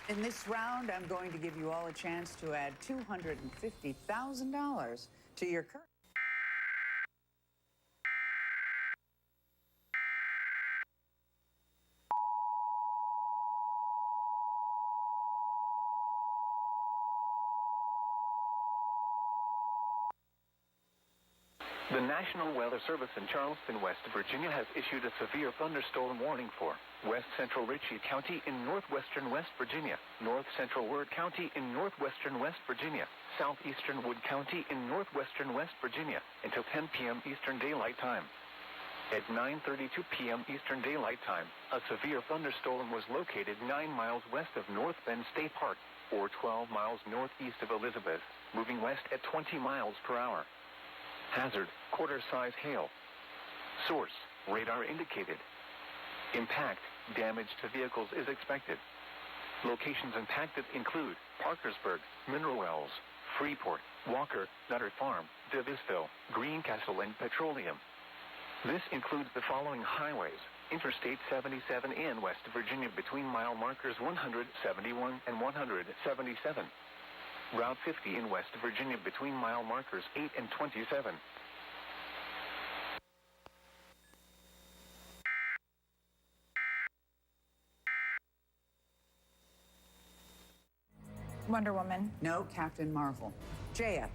In this round, I'm going to give you all a chance to add $250,000 to your current. The National Weather Service in Charleston, West Virginia has issued a severe thunderstorm warning for West Central Ritchie County in northwestern West Virginia, North Central Ward County in northwestern West Virginia, Southeastern Wood County in northwestern West Virginia until 10 p.m. Eastern Daylight Time. At 9:32 p.m. Eastern Daylight Time, a severe thunderstorm was located 9 miles west of North Bend State Park, or 12 miles northeast of Elizabeth, moving west at 20 miles per hour. Hazard, quarter-size hail. Source, radar indicated. Impact, damage to vehicles is expected. Locations impacted include Parkersburg, Mineral Wells, Freeport, Walker, Nutter Farm, Davisville, Greencastle, and Petroleum. This includes the following highways: Interstate 77 in West Virginia between mile markers 171 and 177. Route 50 in West Virginia between mile markers 8 and 27. Wonder Woman. No, Captain Marvel. Jaya.